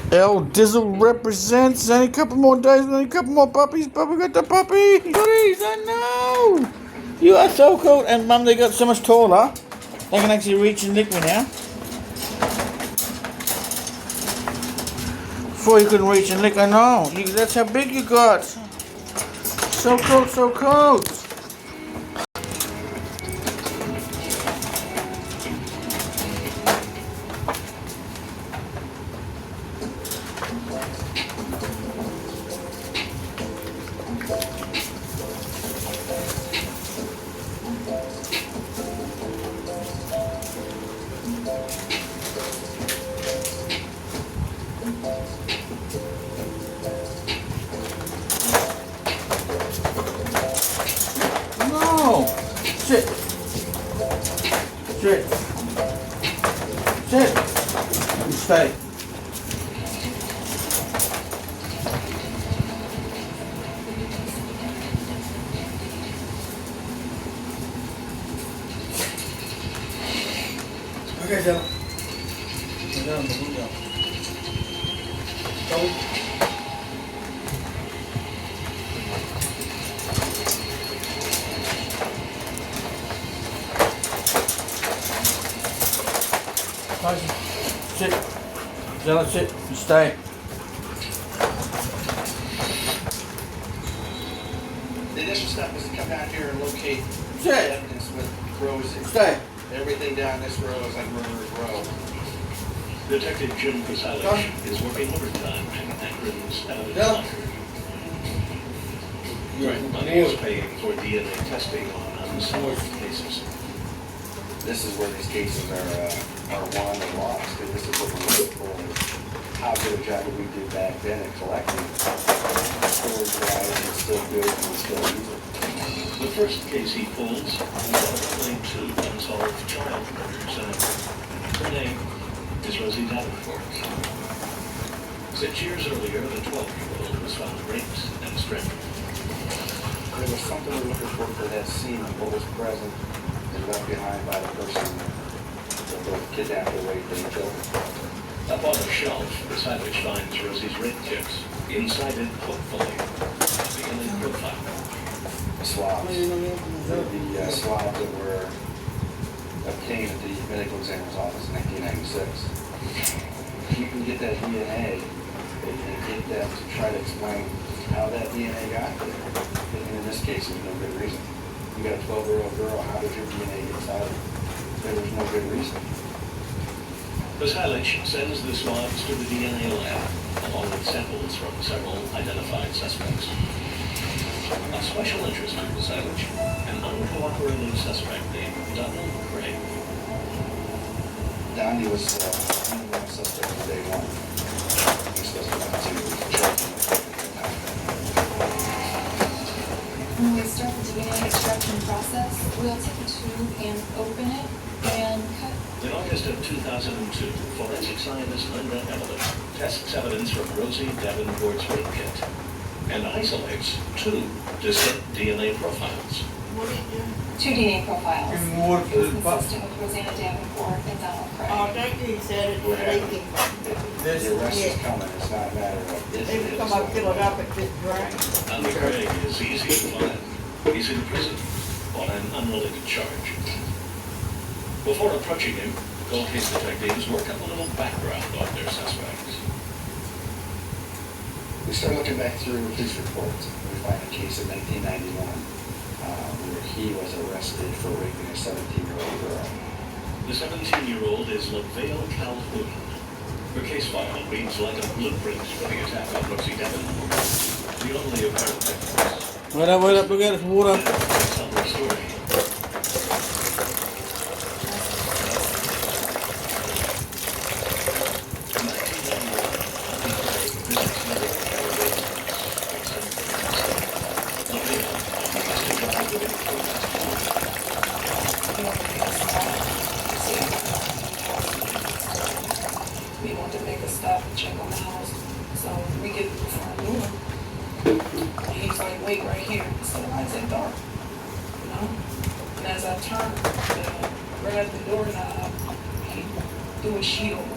LDIZL represents. Any couple more days, any couple more puppies. Puppy got the puppy. Goodies, I know. You are so cool. And Mum, they got so much taller. They can actually reach and lick me now. Before you couldn't reach and lick, I know. That's how big you got. So cool, so cool. No! Sit! Sit! Sit! You stay. Okay, Stella. Go down, go down. Go. Sit. Stella, sit. You stay. The initial step is to come down here and locate Sit. evidence with Rosie. Stay. Everything down this row is like Murderer's Row. Detective Jim Casale is working overtime to Akron's evidence. Money is paying for DNA testing on unsolved cases. This is where these cases are won or lost. And this is what we look for. How good a job did we do back then at collecting storage wise and still good and still usable. The first case he pulls is only 2 unsolved child murders, and her name is Rosie Davenport. 6 years earlier, the 12-year-old was found raped and strangled. There was something we're looking for that scene of what was present and left behind by the person that both kidnapped or raped and killed. Up on a shelf, beside which finds Rosie's rape kit, inside it, hopefully, a DNA profile. Swabs. The swabs that were obtained at the medical examiner's office in 1996. If you can get that DNA and get them to try to explain how that DNA got there, and in this case, there's no good reason. You got a 12-year-old girl, how did your DNA get inside of her? There's no good reason. Casale sends the swabs to the DNA lab, along with samples from several identified suspects. Of special interest to Casale, an uncooperating suspect named Donald Craig. Donnie was one suspect from day one. This doesn't have to When we start the DNA extraction process, we'll take a tube and open it and cut. In August of 2002, forensic scientist Linda Evelyn tests evidence from Rosie Davenport's rape kit and isolates 2 distinct DNA profiles. What are you doing? 2 DNA profiles. And more It was consistent with Rosanna Davenport and Donald Craig. Oh, thank you, he said it, leaking. The arrest is coming, it's not a matter of if They it would is. come up, fill it up, and just drain. Donald Craig is easy to find. He's in prison on an unrelated charge. Before approaching him, cold case detectives work up a little background on their suspects. We start looking back through police reports. We find a case in 1991 where he was arrested for raping a 17-year-old girl. The 17-year-old is LaVale Calhoun. Her case file reads like a blueprint for the attack on Rosie Davenport. The only apparent difference. Wait up, look at it, water. Tell her story. We want to make a stop and check on the house. So we get to the front door. And he's like, wait right here. So why is it dark? You know? And as I turned to grab the doorknob, he threw a sheet over me.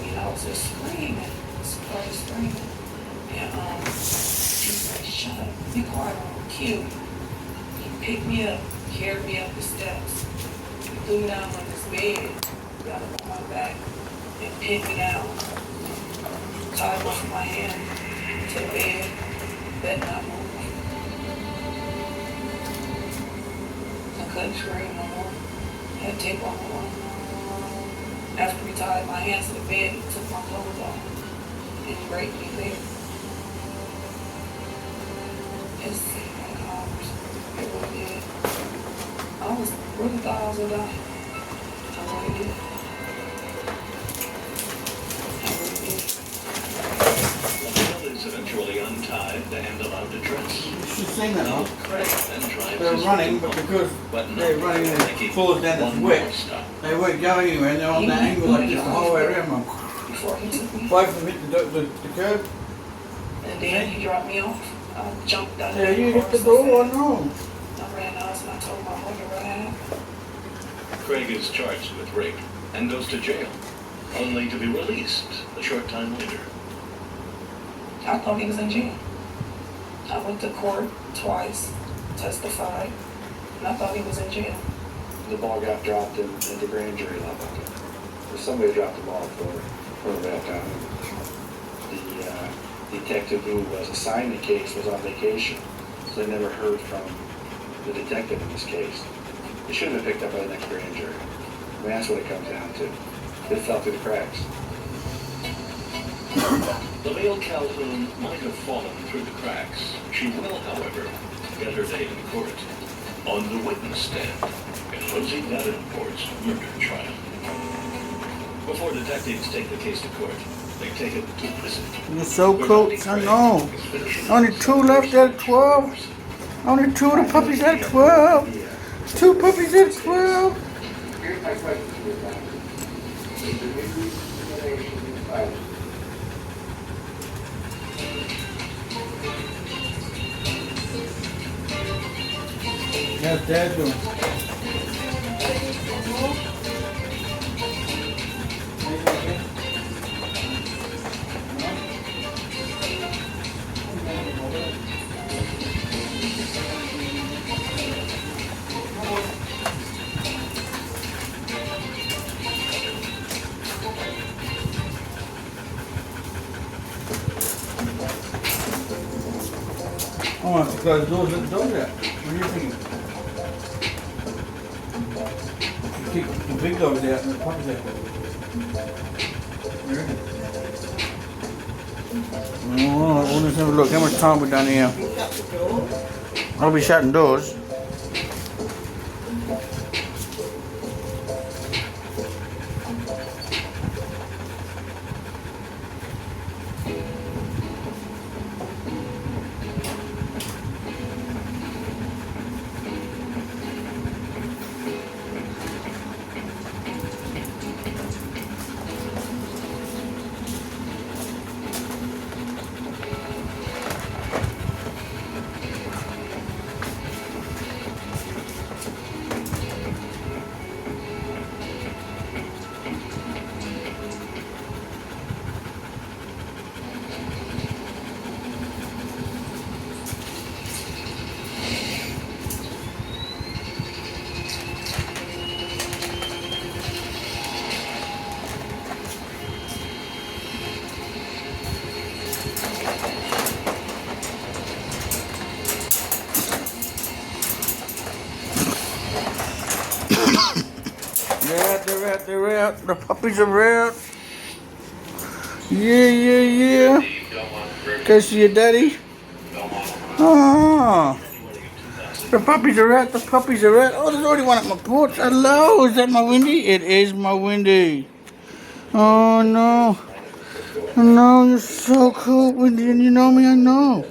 You know, was just screaming, started screaming. And he said, shut up, be quiet, I'll kill you. He picked me up, carried me up the steps, threw me down on this bed, got up on my back, and pinned me down. Tied off my hand to the bed, better not move. I couldn't scream no more. I had tape on my arm. After he tied my hands to the bed, he took my clothes off and he raped me there. It seemed like hours. It really did. I really thought I was gonna die. I really did. I really did. The others eventually untied and allowed to dress. You should sing that, huh? Craig then drives They're his running, vehicle, but because but they're not running and making it falls down one this more wick, stop. they weren't going anywhere and they're on that angle like this the whole way around them. Before he took me. Both of them hit the curb. And then he dropped me off. I jumped down Yeah, you hit the door, I know. I ran out and I told my mother what happened. Craig is charged with rape and goes to jail, only to be released a short time later. I thought he was in jail. I went to court twice, testified, and I thought he was in jail. The ball got dropped in the grand jury level. Or somebody dropped the ball for the bail county. The detective who was assigned the case was on vacation, so they never heard from the detective in this case. It should have been picked up by the next grand jury. I mean, that's what it comes down to. It fell through the cracks. The male Calhoun might have fallen through the cracks. She will, however, get her day in court on the witness stand in Rosie Davenport's murder trial. Before detectives take the case to court, they take it to prison. You're so cool, I know. Only 2 left out of 12. Only 2 of the puppies out of 12. 2 puppies out of 12. Here's my question to you, Doctor. Is the new discrimination violent? How's Dad doing? I want to close the doors, let the dogs out. What are you thinking? Keep the big dogs out and the puppies out. Oh, let's have a look. How much time we done here? Shut the door. I'll be shutting doors. They're out. The puppies are out. Yeah. Go see your daddy. Oh. The puppies are out. Oh, there's already one at my porch. Hello, is that my Windy? It is my Windy. Oh, no. No, you're so cool, Windy, and you know me, I know.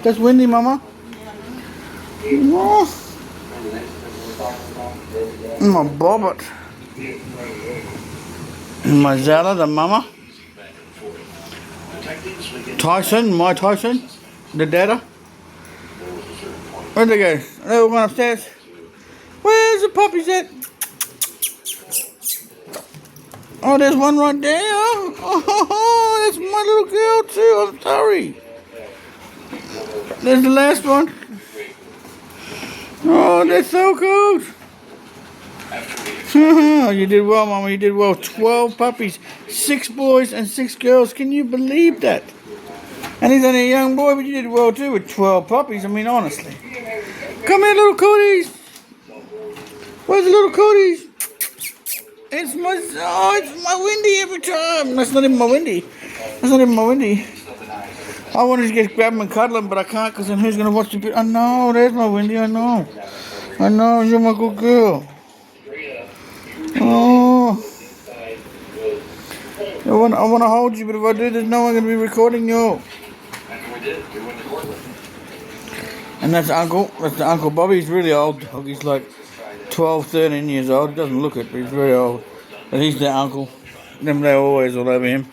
That's Windy, Mama. Oh. My Bobbit. My Zella, the mama. Tyson, my Tyson. The dada. Where'd they go? They all went upstairs. Where's the puppies at? Oh, there's one right there. Oh, that's my little girl too. I'm sorry. There's the last one. Oh, that's so cool. You did well, Mama. You did well. 12 puppies, 6 boys and 6 girls. Can you believe that? And he's only a young boy, but you did well too with 12 puppies. I mean, honestly. Come here, little cooties. Where's the little cooties? It's my Wendy every time. That's not even my Wendy. That's not even my Wendy. I wanted to get grab him and cuddle him, but I can't because then who's going to watch the video? I know, there's my Wendy, I know. I know, you're my good girl. Oh. I want to hold you, but if I do, there's no one going to be recording you. And that's Uncle. That's the Uncle Bobby. He's really old dog. He's like 12, 13 years old. He doesn't look it, but he's very old. But he's their uncle. They're always all over him.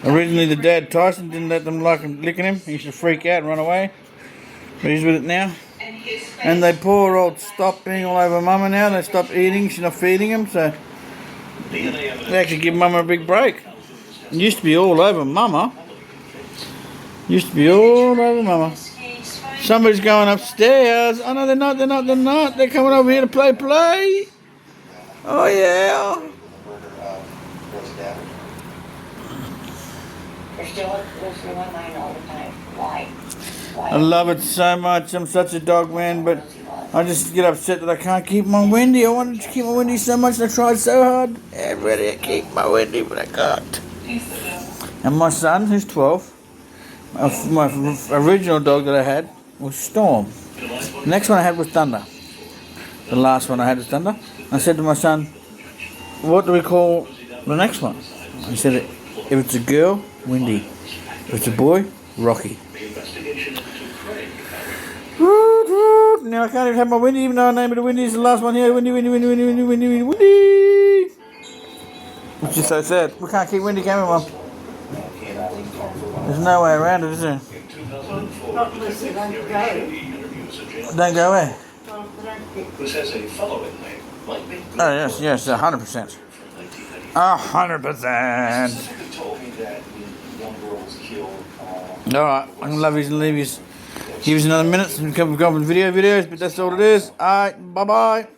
Originally, the dad, Tyson, didn't let them like him licking him. He used to freak out and run away. But he's with it now. And they poor old stop being all over Mama now. They stopped eating. She's not feeding him, so they actually give Mama a big break. It used to be all over Mama. Used to be all over Mama. Somebody's going upstairs. Oh no, they're not. They're coming over here to play. Oh yeah. They're still listening in my mind all the time. Why? I love it so much. I'm such a dog man, but I just get upset that I can't keep my Wendy. I wanted to keep my Wendy so much and I tried so hard. I'm ready to keep my Wendy, but I can't. And my son, who's 12, my original dog that I had was Storm. The next one I had was Thunder. The last one I had was Thunder. I said to my son, what do we call the next one? I said, if it's a girl, Wendy. If it's a boy, Rocky. Now I can't even have my Wendy, even though I named it Wendy. It's the last one here. Wendy. It's just so sad. We can't keep Wendy, can we, Mum? There's no way around it, is there? Not unless you don't go. Don't go away. This has a following name. Oh, yes, 100%. 100%. Somebody told me that young girl was killed. Alright, I'm gonna love yous and leave yous. Give us another minute and come up with videos, but that's all it is. Alright, bye bye.